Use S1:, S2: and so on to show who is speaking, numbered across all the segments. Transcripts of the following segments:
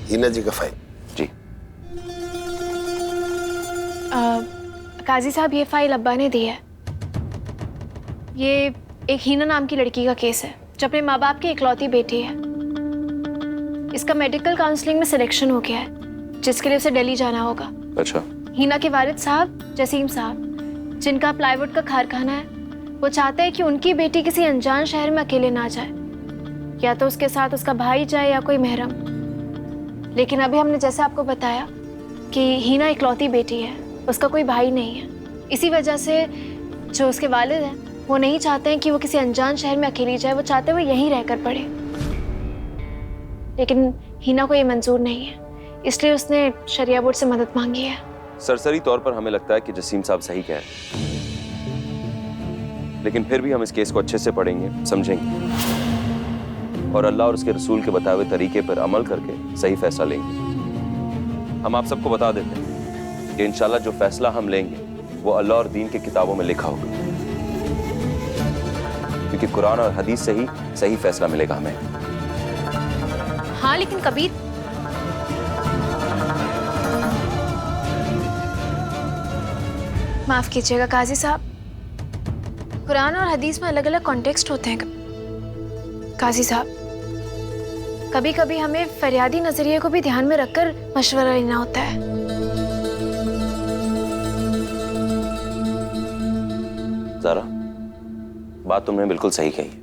S1: हिना जी का फाइल।
S2: जी।
S3: काजी साहब, ये फाइल अब्बा ने दी है। ये एक हिना नाम की लड़की का केस है जो अपने माँ बाप की इकलौती बेटी है। इसका मेडिकल काउंसलिंग में सिलेक्शन हो गया है, जिसके लिए उसे दिल्ली जाना होगा।
S2: अच्छा।
S3: हिना के वालिद साहब जसीम साहब, जिनका प्लाईवुड का कारखाना है, वो चाहते हैं कि उनकी बेटी किसी अनजान शहर में अकेले ना जाए, या तो उसके साथ उसका भाई जाए या कोई महरम। लेकिन अभी हमने जैसे आपको बताया कि हिना इकलौती बेटी है, उसका कोई भाई नहीं है। इसी वजह से जो उसके वालिद हैं वो नहीं चाहते हैं कि वो किसी अनजान शहर में अकेली जाए, वो चाहते हैं वो यहीं रहकर पढ़े। लेकिन हिना को ये मंजूर नहीं है, इसलिए उसने शरिया बोर्ड से मदद मांगी है।
S2: सरसरी तौर पर हमें लगता है कि जसीम साहब सही कह रहे हैं, लेकिन फिर भी हम इस केस को अच्छे से पढ़ेंगे, समझेंगे और अल्लाह और उसके रसूल के बताए हुए तरीके पर अमल करके सही फैसला लेंगे। हम आप सबको बता देते हैं कि इंशाल्लाह जो फैसला हम लेंगे वो अल्लाह और दीन की किताबों में लिखा होगा, क्योंकि कुरान और हदीस से ही सही फैसला मिलेगा हमें।
S3: हाँ, लेकिन कबीर, माफ कीजिएगा काजी साहब, कुरान और हदीस में अलग अलग कॉन्टेक्स्ट होते हैं। काजी साहब, कभी कभी हमें फरियादी नजरिए को भी ध्यान में रखकर मशवरा लेना होता है।
S2: ज़ारा, बात तुमने बिल्कुल सही कही है।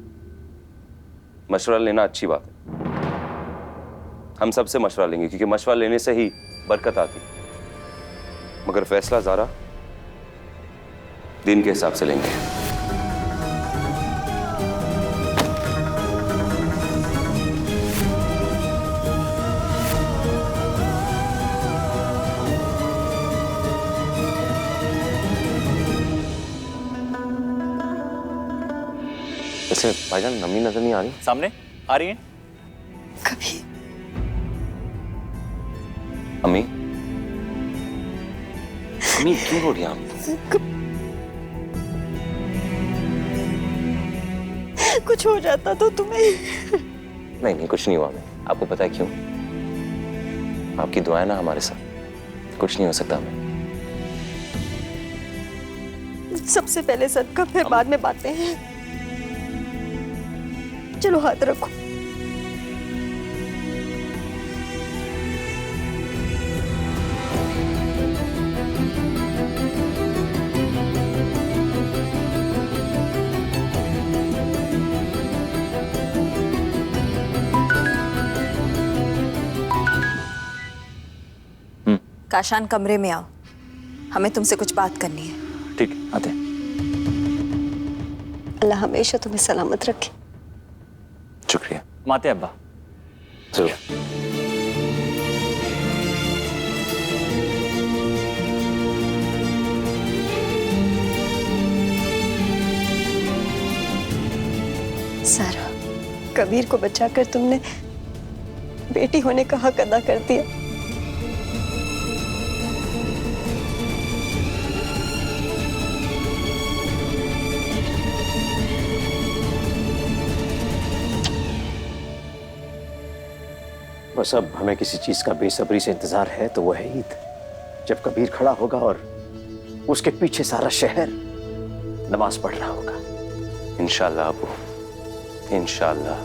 S2: मशवरा लेना अच्छी बात है, हम सबसे मशवरा लेंगे, क्योंकि मशवरा लेने से ही बरकत आती है। मगर फैसला ज़ारा दीन के हिसाब से लेंगे। वैसे भाईजान नमी नजर नहीं आ रही?
S4: सामने आ रही है।
S5: कभी
S2: अम्मी, अम्मी क्यों रो रही हैं आप?
S5: कुछ हो जाता तो तुम्हें।
S2: नहीं नहीं, कुछ नहीं हुआ हमें। आपको पता है क्यों? आपकी दुआएं ना हमारे साथ, कुछ नहीं हो सकता हमें।
S5: सबसे पहले सदका, फिर बाद में बातें हैं। चलो हाथ रखो। काशान, कमरे में आओ, हमें तुमसे कुछ बात करनी है।
S4: ठीक है, आते हैं।
S5: अल्लाह हमेशा तुम्हें सलामत रखे।
S2: शुक्रिया।
S4: माते अब्बा।
S2: जरूर।
S5: सारा, कबीर को बचाकर तुमने बेटी होने का हक अदा कर दिया।
S6: बस अब हमें किसी चीज का बेसब्री से इंतजार है, तो वो है ईद, जब कबीर खड़ा होगा और उसके पीछे सारा शहर नमाज पढ़ रहा होगा।
S2: इंशाल्लाह अबू, इंशाल्लाह।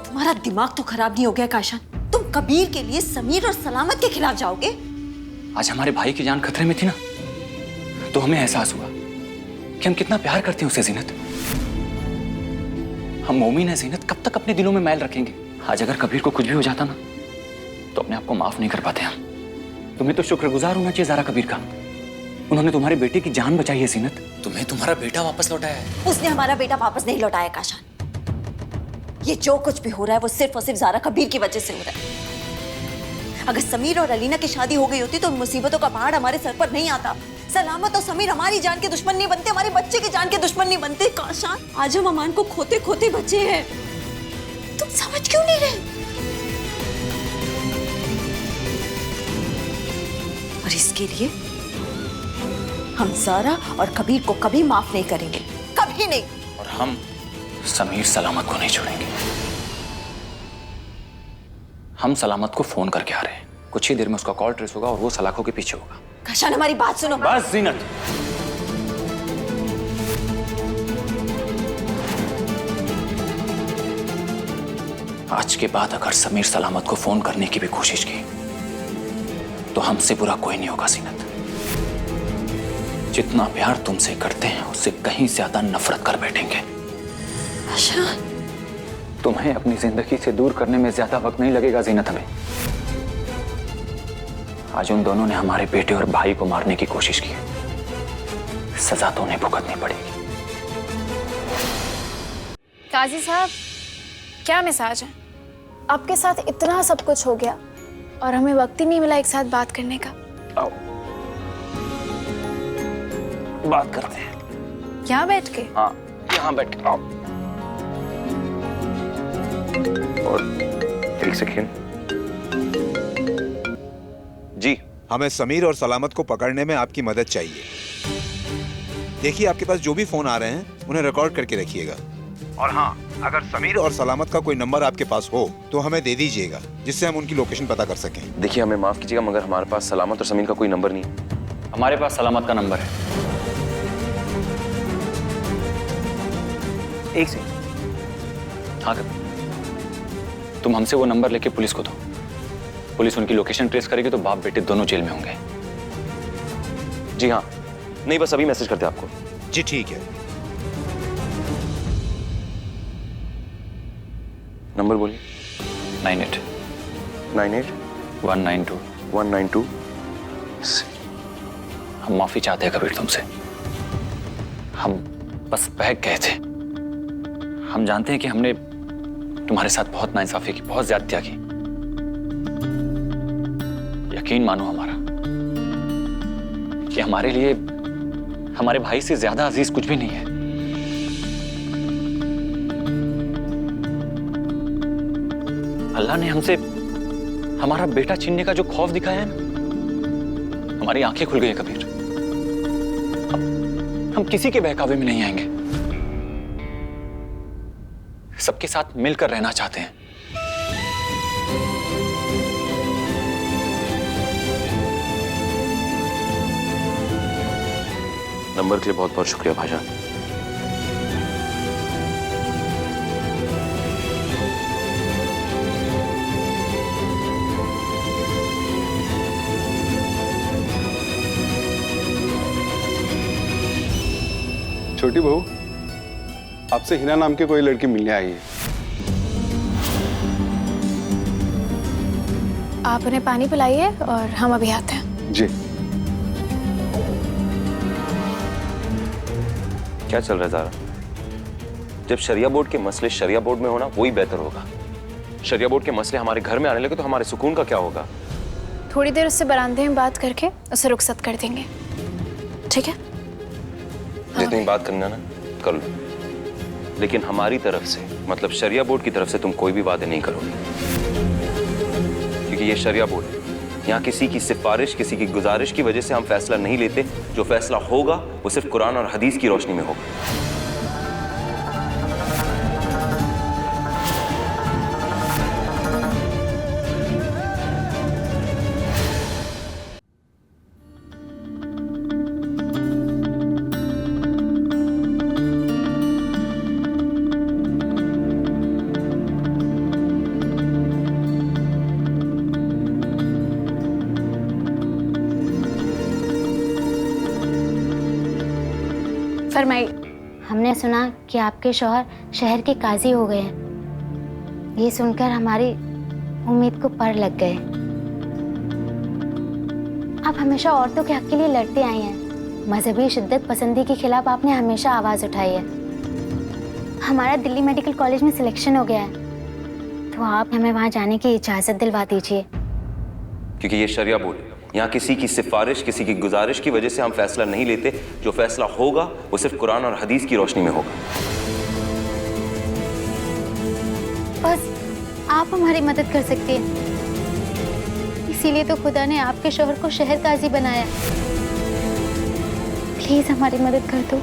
S5: तुम्हारा दिमाग तो खराब नहीं हो गया काशान? तुम कबीर के लिए समीर और सलामत के खिलाफ जाओगे?
S4: आज हमारे भाई की जान खतरे में थी ना, तो हमें एहसास हुआ कि हम कितना प्यार करते हैं उसे। ज़ीनत, हम मोमिन हैं ज़ीनत, कब तक अपने दिलों में मैल रखेंगे? आज अगर कबीर को कुछ भी हो जाता ना, तो अपने आप को माफ नहीं कर पाते हम। तुम्हें तो शुक्रगुजार होना चाहिए ज़ारा कबीर का। उन्होंने तुम्हारी बेटी की जान बचाई है ज़ीनत। तुम्हें तुम्हारा बेटा वापस लौटाया है।
S5: उसने हमारा बेटा वापस नहीं लौटाया काशान। ये जो कुछ भी हो रहा है वो सिर्फ और सिर्फ ज़ारा कबीर की वजह से हो रहा है। अगर समीर और अलीना की शादी हो गई होती तो मुसीबतों का पहाड़ हमारे सर पर नहीं आता। सलामत और समीर हमारी जान के दुश्मन नहीं बनते, हमारे बच्चे की जान के दुश्मन नहीं बनते। काशान, आज हम अमान को खोते खोते बचे हैं। तुम समझ क्यों नहीं रहे? और इसके लिए हम ज़ारा और कबीर को कभी माफ नहीं करेंगे, कभी नहीं।
S4: और हम समीर सलामत को नहीं छोड़ेंगे। हम सलामत को फोन करके आ रहे हैं। कुछ ही देर में उसका कॉल ट्रेस होगा और वो सलाखों के पीछे होगा।
S5: काशान, हमारी बात सुनो।
S4: बस जीनत, आज के बाद अगर समीर सलामत को फोन करने की भी कोशिश की तो हमसे बुरा कोई नहीं होगा जीनत। जितना प्यार तुमसे करते हैं उससे कहीं ज्यादा नफरत कर बैठेंगे।
S5: काशान,
S4: तुम्हें अपनी जिंदगी से दूर करने में ज्यादा वक्त नहीं लगेगा जीनत। हमें आज उन दोनों ने हमारे बेटे और भाई को मारने की कोशिश की, सजा तो उन्हें भुगतनी पड़ेगी।
S3: काजी साहब, क्या मिजाज है? आपके साथ इतना सब कुछ हो गया और हमें वक्त ही नहीं मिला एक साथ बात करने का।
S4: आओ बात करते हैं।
S3: यहाँ बैठ के?
S4: हाँ, यहाँ बैठ के। आओ।
S2: और एक सेकेंड जी।
S1: हमें समीर और सलामत को पकड़ने में आपकी मदद चाहिए। देखिए, आपके पास जो भी फोन आ रहे हैं उन्हें रिकॉर्ड करके रखिएगा। और हाँ, अगर समीर और सलामत का कोई नंबर आपके पास हो तो हमें दे दीजिएगा, जिससे हम उनकी लोकेशन पता कर सकें।
S2: देखिए, हमें माफ कीजिएगा मगर हमारे पास सलामत और समीर का कोई नंबर नहीं है।
S4: हमारे पास सलामत का नंबर है।
S2: एक सेकंड।
S4: हाँ कर, तुम हमसे वो नंबर लेके पुलिस को दो। पुलिस उनकी लोकेशन ट्रेस करेगी तो बाप बेटे दोनों जेल में होंगे।
S2: जी हाँ, नहीं बस अभी मैसेज करते आपको।
S1: जी ठीक है।
S2: नंबर बोलिए।
S4: 98
S2: 98
S4: 192।
S2: 192।
S4: हम माफी चाहते हैं कबीर तुमसे। हम बस बहक गए थे। हम जानते हैं कि हमने तुम्हारे साथ बहुत नाइंसाफी की, बहुत ज्यादतियां की। यकीन मानो हमारा कि हमारे लिए हमारे भाई से ज्यादा अजीज कुछ भी नहीं है। अल्लाह ने हमसे हमारा बेटा छीनने का जो खौफ दिखाया है ना, हमारी आंखें खुल गई है कबीर। अब हम किसी के बहकावे में नहीं आएंगे। सबके साथ मिलकर रहना चाहते हैं।
S2: नंबर के लिए बहुत बहुत शुक्रिया भाईजान।
S7: छोटी बहू, आपसे हिना नाम की कोई लड़की मिलने आई है।
S3: आप उन्हें पानी पिलाइए और हम अभी आते हैं।
S7: जी।
S2: क्या चल रहा है ज़ारा? जब शरिया बोर्ड के मसले शरिया बोर्ड में होना वही बेहतर होगा। शरिया बोर्ड के मसले हमारे घर में आने लगे तो हमारे सुकून का क्या होगा?
S3: थोड़ी देर उससे बरामदे में बात करके उसे रुखसत कर देंगे, ठीक है?
S2: जितनी बात करना ना कर लो, लेकिन हमारी तरफ से मतलब शरिया बोर्ड की तरफ से तुम कोई भी वादे नहीं करोगे, क्योंकि ये शरिया बोर्ड है। यहाँ किसी की सिफारिश, किसी की गुजारिश की वजह से हम फैसला नहीं लेते। जो फैसला होगा वो सिर्फ कुरान और हदीस की रोशनी में होगा।
S3: फरमाइए।
S8: हमने सुना कि आपके शौहर शहर के काजी हो गए हैं। ये सुनकर हमारी उम्मीद को पर लग गए। आप हमेशा औरतों के हक के लिए लड़ते आए हैं। मजहबी शिद्दत पसंदी के खिलाफ आपने हमेशा आवाज़ उठाई है। हमारा दिल्ली मेडिकल कॉलेज में सिलेक्शन हो गया है, तो आप हमें वहाँ जाने की इजाज़त दिलवा दीजिए।
S2: क्योंकि ये शरिया बोर्ड है। यहाँ किसी की सिफारिश, किसी की गुजारिश की वजह से हम फैसला नहीं लेते। जो फैसला होगा वो सिर्फ कुरान और हदीस की रोशनी में होगा।
S8: बस आप हमारी मदद कर सकती हैं। इसीलिए तो खुदा ने आपके शौहर को शहर काजी बनाया। प्लीज हमारी मदद कर दो।